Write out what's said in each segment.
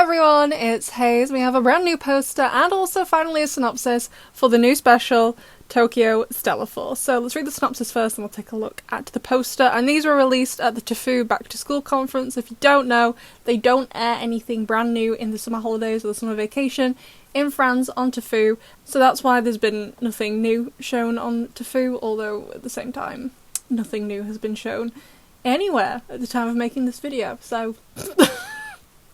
everyone, it's Hayes. We have a brand new poster and also finally a synopsis for the new special, Tokyo Stellar Force. So let's read the synopsis first and we'll take a look at the poster. And these were released at the TFU Back to School conference. If you don't know, they don't air anything brand new in the summer holidays or the summer vacation in France on TFU. So that's why there's been nothing new shown on TFU, although at the same time, nothing new has been shown anywhere at the time of making this video. So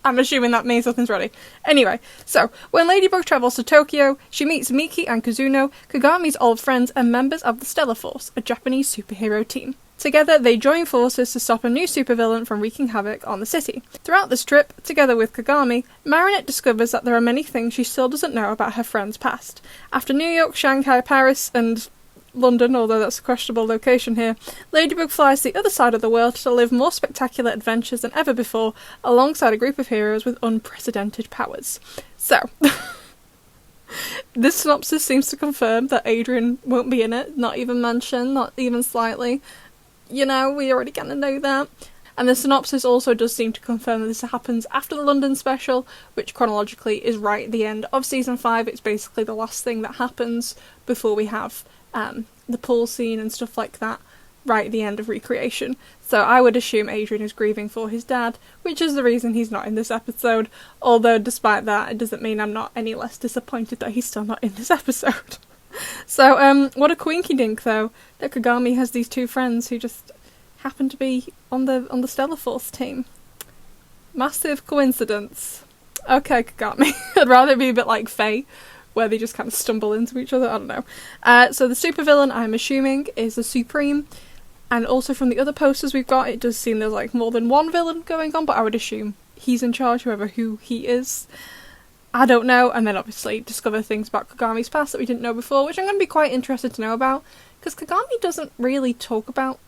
I'm assuming that means nothing's ready. Anyway, so when Ladybug travels to Tokyo, she meets Miki and Kazuno, Kagami's old friends and members of the Stellar Force, a Japanese superhero team. Together, they join forces to stop a new supervillain from wreaking havoc on the city. Throughout this trip, together with Kagami, Marinette discovers that there are many things she still doesn't know about her friend's past. After New York, Shanghai, Paris, and London, although that's a questionable location here, Ladybug flies to the other side of the world to live more spectacular adventures than ever before, alongside a group of heroes with unprecedented powers. So, this synopsis seems to confirm that Adrian won't be in it, not even mentioned, not even slightly. You know, we already kind of know that. And the synopsis also does seem to confirm that this happens after the London special, which chronologically is right at the end of season 5. It's basically the last thing that happens before we have the pool scene and stuff like that right at the end of Recreation. So I would assume Adrian is grieving for his dad, which is the reason he's not in this episode, although despite that, it doesn't mean I'm not any less disappointed that he's still not in this episode. So, what a coinky-dink though, that Kagami has these two friends who just happen to be on the Stellar Force team. Massive coincidence. Okay, Kagami. I'd rather be a bit like Faye, where they just kind of stumble into each other, I don't know. So the supervillain, I'm assuming, is the Supreme, and also from the other posters we've got, it does seem there's like more than one villain going on, but I would assume he's in charge, who he is. I don't know, and then obviously discover things about Kagami's past that we didn't know before, which I'm going to be quite interested to know about, because Kagami doesn't really talk about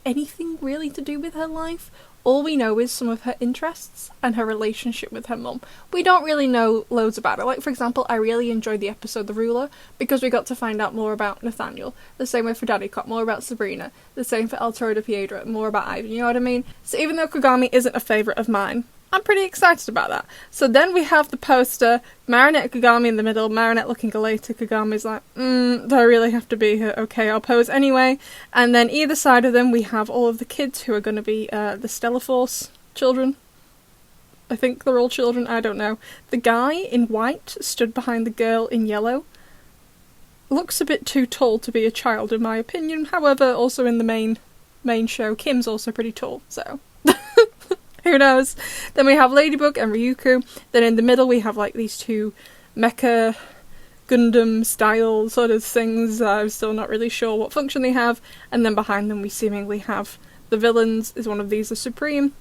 anything really to do with her life. All we know is some of her interests and her relationship with her mum. We don't really know loads about her. Like, for example, I really enjoyed the episode The Ruler because we got to find out more about Nathaniel. The same way for Daddy Cop, more about Sabrina. The same for El Toro de Piedra, more about Ivan, you know what I mean? So even though Kagami isn't a favourite of mine, I'm pretty excited about that. So then we have the poster, Marinette and Kagami in the middle, Marinette looking elated, Kagami's like, do I really have to be here? Okay, I'll pose anyway. And then either side of them we have all of the kids who are going to be the Stellar Force children. I think they're all children, I don't know. The guy in white stood behind the girl in yellow. Looks a bit too tall to be a child in my opinion, however, also in the main show, Kim's also pretty tall, so who knows? Then we have Ladybug and Ryuko. Then in the middle we have like these two mecha Gundam style sort of things. I'm still not really sure what function they have. And then behind them we seemingly have the villains. Is one of these the Supreme?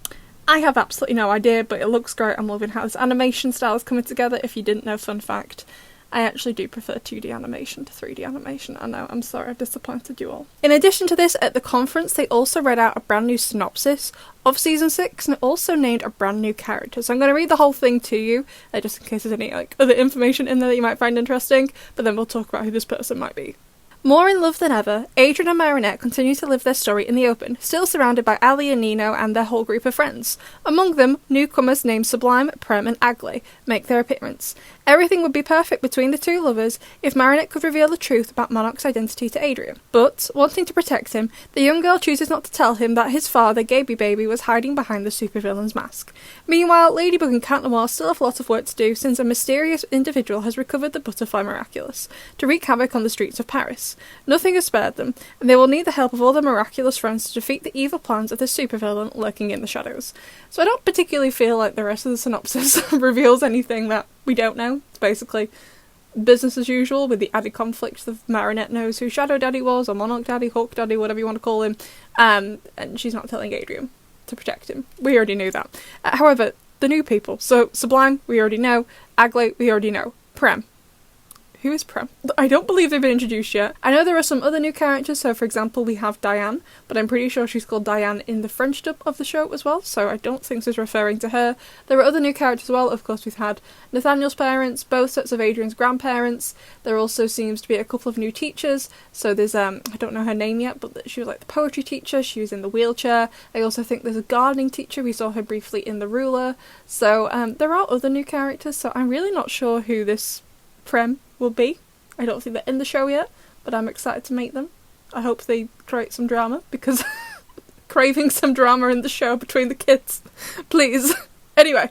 I have absolutely no idea, but it looks great. I'm loving how this animation style is coming together. If you didn't know, fun fact, I actually do prefer 2D animation to 3D animation. I know, I'm sorry I've disappointed you all. In addition to this, at the conference they also read out a brand new synopsis of Season 6 and also named a brand new character. So I'm going to read the whole thing to you, just in case there's any other information in there that you might find interesting, but then we'll talk about who this person might be. More in love than ever, Adrian and Marinette continue to live their story in the open, still surrounded by Ali and Nino and their whole group of friends. Among them, newcomers named Sublime, Prem and Agley make their appearance. Everything would be perfect between the two lovers if Marinette could reveal the truth about Monarch's identity to Adrian. But, wanting to protect him, the young girl chooses not to tell him that his father, Gaby Baby, was hiding behind the supervillain's mask. Meanwhile, Ladybug and Cat Noir still have a lot of work to do since a mysterious individual has recovered the butterfly Miraculous to wreak havoc on the streets of Paris. Nothing has spared them, and they will need the help of all their miraculous friends to defeat the evil plans of the supervillain lurking in the shadows. So I don't particularly feel like the rest of the synopsis reveals anything that we don't know. It's basically business as usual, with the added conflict of Marinette knows who Shadow Daddy was, or Monarch Daddy, Hawk Daddy, whatever you want to call him, and she's not telling Adrian to protect him. We already knew that. However, the new people, so Sublime, we already know, Agley, we already know, Prem. Who is Prem? I don't believe they've been introduced yet. I know there are some other new characters, so for example we have Diane, but I'm pretty sure she's called Diane in the French dub of the show as well, so I don't think this is referring to her. There are other new characters as well. Of course we've had Nathaniel's parents, both sets of Adrian's grandparents. There also seems to be a couple of new teachers, so there's, I don't know her name yet, but she was like the poetry teacher, she was in the wheelchair. I also think there's a gardening teacher, we saw her briefly in the ruler. So there are other new characters, so I'm really not sure who this Prem will be. I don't think they're in the show yet, but I'm excited to meet them. I hope they create some drama, because craving some drama in the show between the kids. Please. Anyway,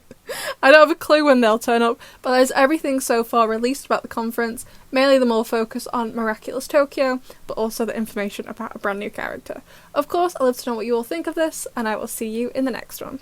I don't have a clue when they'll turn up, but there's everything so far released about the conference, mainly the more focus on Miraculous Tokyo, but also the information about a brand new character. Of course, I'd love to know what you all think of this, and I will see you in the next one.